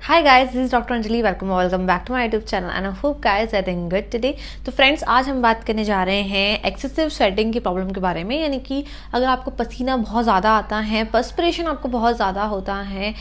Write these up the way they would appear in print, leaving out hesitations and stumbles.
Hi guys, this is Dr. Anjali. Welcome back to my YouTube channel and I hope guys are doing good today. तो friends आज हम बात करने जा रहे हैं एक्सेसिव स्वेटिंग की प्रॉब्लम के बारे में, यानी कि अगर आपको पसीना बहुत ज़्यादा आता है, पर्सपिरेशन आपको बहुत ज़्यादा होता है,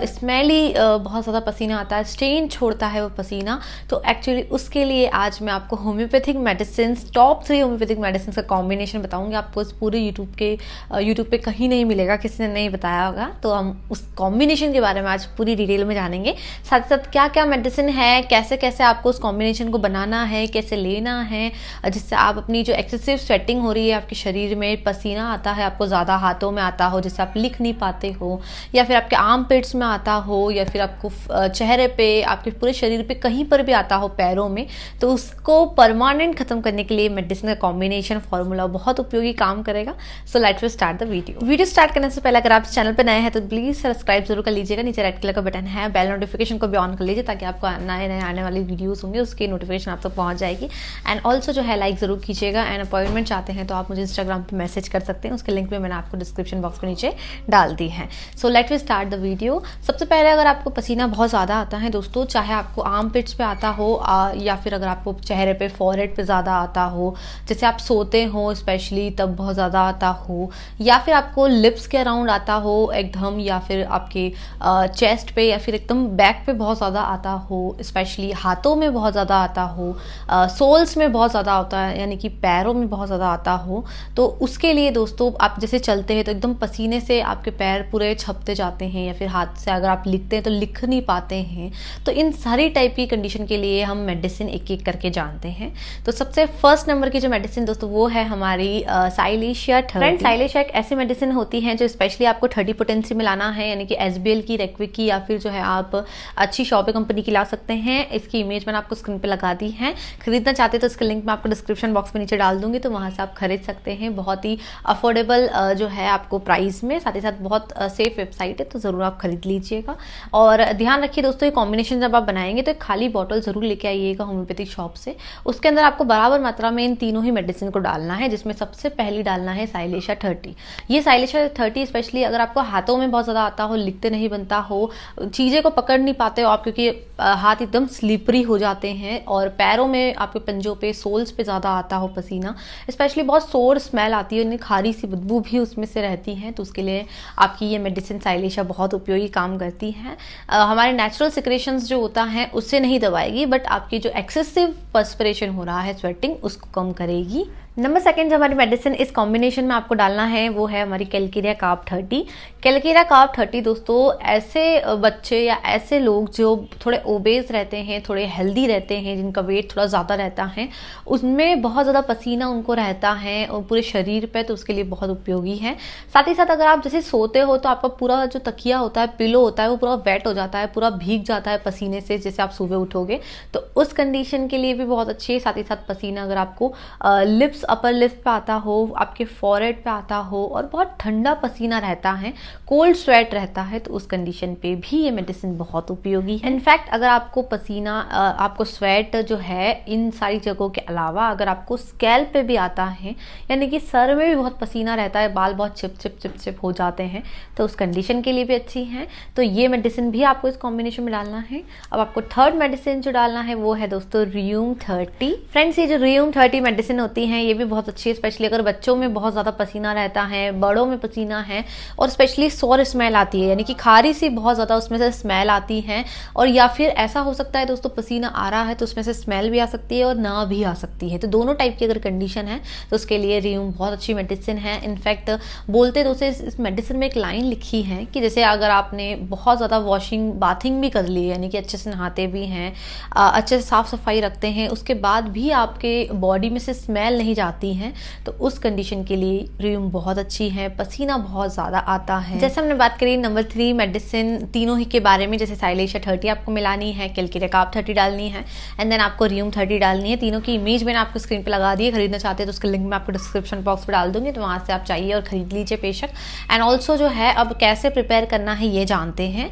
स्मेली बहुत ज़्यादा पसीना आता है, स्टेन छोड़ता है वो पसीना, तो एक्चुअली उसके लिए आज मैं आपको homeopathic medicine top 3 homeopathic medicine का कॉम्बिनेशन बताऊँगी। आपको इस पूरे यूट्यूब पे कहीं नहीं मिलेगा, किसी ने नहीं बताया होगा, तो हम उस कॉम्बिनेशन के बारे में आज पूरी डिटेल में जानेंगे। साथ साथ क्या क्या मेडिसिन है, कैसे कैसे आपको उस कॉम्बिनेशन को बनाना है, कैसे लेना है, जिससे आप अपनी जो एक्सेसिव स्वेटिंग हो रही है, आपके शरीर में पसीना आता है, आपको ज़्यादा हाथों में आता हो, जिससे आप लिख नहीं पाते हो, या फिर आपके आर्म पिट्स में आता हो, या फिर आपको चेहरे पे, आपके पूरे शरीर पे कहीं पर भी आता हो, पैरों में, तो उसको परमानेंट खत्म करने के लिए मेडिसिन का कॉम्बिनेशन फॉर्मूला बहुत उपयोगी काम करेगा। So let's start the video start करने से पहले अगर आप चैनल पर नए हैं तो प्लीज सब्सक्राइब जरूर कर लीजिएगा। नीचे रेड कलर का बटन है, बेल नोटिफिकेशन को भी ऑन कर लीजिए ताकि आपको नए नए आने वाली वीडियोस होंगे उसकी नोटिफिकेशन आप तक पहुंच जाएगी। एंड ऑल्सो जो है लाइक जरूर कीजिएगा। एंड अपॉइंटमेंट चाहते हैं तो आप मुझे इंस्टाग्राम पे मैसेज कर सकते हैं, उसके लिंक भी मैंने आपको डिस्क्रिप्शन बॉक्स के नीचे डाल दी है। So let we start the video. सबसे पहले अगर आपको पसीना बहुत ज़्यादा आता है दोस्तों, चाहे आपको आर्म पिट्स पे आता हो या फिर अगर आपको चेहरे पे, फॉरहेड पे ज़्यादा आता हो, जैसे आप सोते हो स्पेशली तब बहुत ज़्यादा आता हो, या फिर आपको लिप्स के अराउंड आता हो एकदम, या फिर आपके चेस्ट पे या फिर एकदम बैक पे बहुत ज़्यादा आता हो, स्पेशली हाथों में बहुत ज़्यादा आता हो, सोल्स में बहुत ज़्यादा आता है, यानी कि पैरों में बहुत ज़्यादा आता हो, तो उसके लिए दोस्तों आप जैसे चलते हैं तो एकदम पसीने से आपके पैर पूरे छपते जाते हैं, या फिर हाथ से अगर आप लिखते हैं तो लिख नहीं पाते हैं, तो इन सारी टाइप की कंडीशन के लिए हम मेडिसिन एक एक करके जानते हैं। तो सबसे फर्स्ट नंबर की जो मेडिसिन दोस्तों वो है हमारी साइलेशिया 30। फ्रेंड साइलेशिया एक ऐसी मेडिसिन होती है जो स्पेशली आपको 30 पोटेंसी में लाना है, यानी कि एसबीएल की, रेक्विक की, या फिर जो है आप अच्छी शॉपिंग कंपनी की ला सकते हैं। इसकी इमेज मैंने आपको स्क्रीन पे लगा दी है। खरीदना चाहते तो इसका लिंक मैं आपको डिस्क्रिप्शन बॉक्स में नीचे डाल दूंगी, तो वहां से आप खरीद सकते हैं। बहुत ही अफोर्डेबल जो है आपको प्राइस में, साथ ही साथ बहुत सेफ वेबसाइट है, तो जरूर आप खरीद लीजिएगा। और ध्यान रखिए दोस्तों, ये कॉम्बिनेशन जब आप बनाएंगे तो एक खाली बॉटल जरूर लेके आइएगा होम्योपैथिक शॉप से। उसके अंदर आपको बराबर मात्रा में इन तीनों ही मेडिसिन को डालना है, जिसमें सबसे पहली डालना है साइलेशिया 30। ये साइलेशिया 30 स्पेशली अगर आपको हाथों में बहुत ज्यादा आता हो, लिखते नहीं बनता हो, चीजें को पकड़ नहीं पाते हो आप, क्योंकि हाथ एकदम स्लिपरी हो जाते हैं, और पैरों में, आपके पंजों पे, सोल्स पे ज़्यादा आता हो पसीना, स्पेशली बहुत सोर स्मेल आती है, खारी सी बदबू भी उसमें से रहती है, तो उसके लिए आपकी ये मेडिसिन साइलेशिया बहुत उपयोगी काम करती है। हमारे नेचुरल सिक्रेशंस जो होता है उससे नहीं दबाएगी, बट आपकी जो एक्सेसिव पर्सपिरेशन हो रहा है, स्वेटिंग, उसको कम करेगी। नंबर सेकंड जो हमारी मेडिसिन इस कॉम्बिनेशन में आपको डालना है वो है हमारी कैलकेरिया कार्ब 30। कैलकेरिया कार्ब 30 दोस्तों ऐसे बच्चे या ऐसे लोग जो थोड़े ओबेस रहते हैं, थोड़े हेल्दी रहते हैं, जिनका वेट थोड़ा ज़्यादा रहता है, उसमें बहुत ज़्यादा पसीना उनको रहता है और पूरे शरीर पे, तो उसके लिए बहुत उपयोगी है। साथ ही साथ अगर आप जैसे सोते हो तो आपका पूरा जो तकिया होता है, पिलो होता है, वो पूरा वेट हो जाता है, पूरा भीग जाता है पसीने से, जैसे आप सुबह उठोगे, तो उस कंडीशन के लिए भी बहुत अच्छी है। साथ ही साथ पसीना अगर आपको लिप्स, अपर लिप्स पे आता हो, आपके फॉरहेड पे आता हो, और बहुत ठंडा पसीना रहता है, कोल्ड स्वेट रहता है, तो उस कंडीशन पे भी ये मेडिसिन बहुत उपयोगी है। इनफैक्ट अगर आपको पसीना, आपको स्वेट जो है इन सारी जगहों के अलावा अगर आपको स्कैल्प पे भी आता है, यानी कि सर में भी बहुत पसीना रहता है, बाल बहुत चिप हो जाते हैं, तो उस कंडीशन के लिए भी अच्छी है। तो ये मेडिसिन भी आपको इस कॉम्बिनेशन में डालना है। अब आपको थर्ड मेडिसिन जो डालना है वो है दोस्तों रियूम 30। फ्रेंड्स ये जो रियूम 30 मेडिसिन होती है ये भी बहुत अच्छी है, स्पेशली अगर बच्चों में बहुत ज़्यादा पसीना रहता है, बड़ों में पसीना है, और स्पेशली सोर स्मेल आती है, यानी कि खारी सी बहुत ज़्यादा उसमें से स्मेल आती है, और या फिर ऐसा हो सकता है दोस्तों पसीना आ रहा है तो उसमें से स्मेल भी आ सकती है और ना भी आ सकती है, तो दोनों टाइप की अगर कंडीशन है तो उसके लिए रियूम बहुत अच्छी मेडिसिन है। इनफैक्ट बोलते दोस्तों इस मेडिसिन में एक लाइन लिखी है कि जैसे अगर आपने बहुत ज़्यादा वॉशिंग, बाथिंग भी कर ली है, यानी कि अच्छे से नहाते भी हैं, अच्छे से साफ सफाई रखते हैं, उसके बाद भी आपके बॉडी में से स्मेल नहीं जाती है, तो उस कंडीशन के लिए रियूम बहुत अच्छी है। पसीना बहुत ज़्यादा आता है, जैसे हमने बात करी नंबर 3 मेडिसिन तीनों ही के बारे में, जैसे साइलेशिया 30 आपको मिलानी है, कैलकेरिया कार्ब 30 डालनी है, एंड देन आपको रियूम 30 डालनी है। तीनों की इमेज मैंने आपको स्क्रीन पे लगा दी है, खरीदना चाहते हैं तो उसका लिंक मैं आपको डिस्क्रिप्शन बॉक्स पे डाल दूंगी, तो वहाँ से आप चाहिए और खरीद लीजिए बेशक। एंड ऑल्सो जो है अब कैसे प्रिपेयर करना है ये जानते हैं।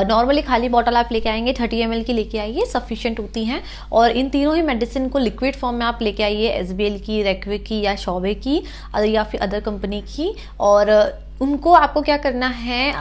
नॉर्मली खाली बॉटल आप लेके आएंगे, 30 ml की लेके आइए, सफिशिएंट होती हैं, और इन तीनों ही मेडिसिन को लिक्विड फॉर्म में आप लेके आइए, एसबीएल की, रेक्विक की, या शॉबे की, या फिर अदर कंपनी की, और उनको आपको क्या करना है,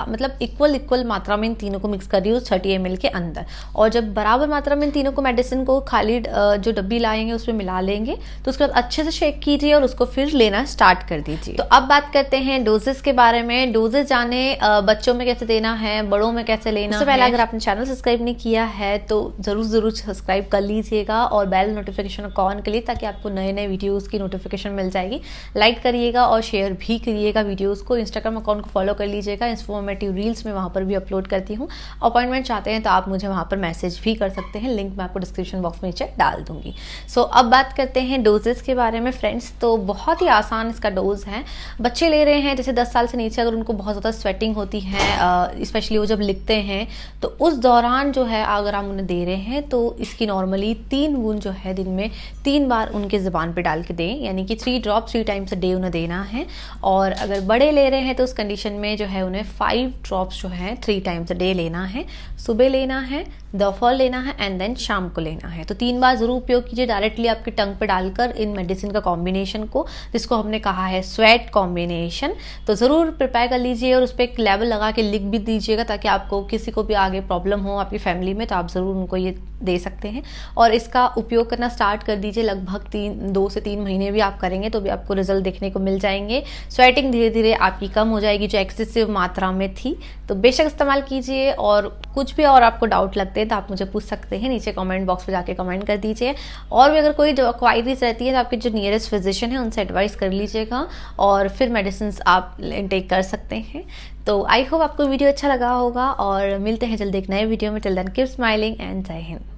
मतलब इक्वल मात्रा में इन तीनों को मिक्स करिए उस 30 ml के अंदर। और जब बराबर मात्रा में इन तीनों को मेडिसिन को खाली जो डब्बी लाएंगे उसमें मिला लेंगे, तो उसके बाद अच्छे से शेक कीजिए और उसको फिर लेना स्टार्ट कर दीजिए। तो अब बात करते हैं डोजेस के बारे में। डोजेस जाने बच्चों में कैसे देना है, बड़ों में कैसे लेना है। पहले अगर आपने चैनल सब्सक्राइब नहीं किया है तो जरूर सब्सक्राइब कर लीजिएगा और बेल नोटिफिकेशन को ऑन करिए ताकि आपको नए नए वीडियोस की नोटिफिकेशन मिल जाएगी। लाइक करिएगा और शेयर भी करिएगा वीडियोस को। इंस्टाग्राम अकाउंट को फॉलो कर लीजिएगा, इन्फॉर्मेटिव रील्स में वहाँ पर भी अपलोड करती हूँ। अपॉइंटमेंट चाहते हैं तो आप मुझे वहाँ पर मैसेज भी कर सकते हैं, लिंक मैं आपको डिस्क्रिप्शन बॉक्स में नीचे डाल दूंगी। सो अब बात करते हैं डोजेस के बारे में फ्रेंड्स। तो बहुत ही आसान इसका डोज है। बच्चे ले रहे हैं जैसे 10 साल से नीचे, अगर उनको बहुत ज़्यादा स्वेटिंग होती है, स्पेशली वो जब लिखते हैं, तो उस दौरान जो है अगर आप उन्हें दे रहे हैं तो इसकी नॉर्मली 3 बूंद जो है दिन में 3 बार उनके ज़ुबान पे डाल के दें, यानी कि 3 ड्रॉप 3 टाइम्स अ डे उन्हें देना है। और अगर बड़े ले रहे हैं तो उस कंडीशन में जो है उन्हें 5 ड्रॉप्स जो है 3 टाइम्स अ डे लेना है। सुबह लेना है, दोपहर लेना है एंड देन शाम को लेना है। तो 3 बार जरूर उपयोग कीजिए डायरेक्टली आपकी टंग पे डालकर इन मेडिसिन का कॉम्बिनेशन को, जिसको हमने कहा है स्वेट कॉम्बिनेशन। तो ज़रूर प्रिपेयर कर लीजिए और उस पर एक लेबल लगा के लिख भी दीजिएगा ताकि आपको किसी को भी आगे प्रॉब्लम हो आपकी फैमिली में तो आप ज़रूर उनको ये दे सकते हैं। और इसका उपयोग करना स्टार्ट कर दीजिए। लगभग 2 से 3 महीने भी आप करेंगे तो भी आपको रिजल्ट देखने को मिल जाएंगे। स्वेटिंग धीरे धीरे आपकी कम हो जाएगी जो एक्सेसिव मात्रा में थी। तो बेशक इस्तेमाल कीजिए और कुछ भी और आपको डाउट लगते हैं तो आप मुझे पूछ सकते हैं, नीचे कमेंट बॉक्स में जाके कमेंट कर दीजिए। और भी अगर कोई जो क्वायरीज रहती है तो आपके जो नियरेस्ट फिजिशियन है उनसे एडवाइस कर लीजिएगा और फिर मेडिसिन आप टेक कर सकते हैं। तो आई होप आपको वीडियो अच्छा लगा होगा और मिलते हैं जल्दी एक नए वीडियो में। Till then keep smiling and Jai Hind.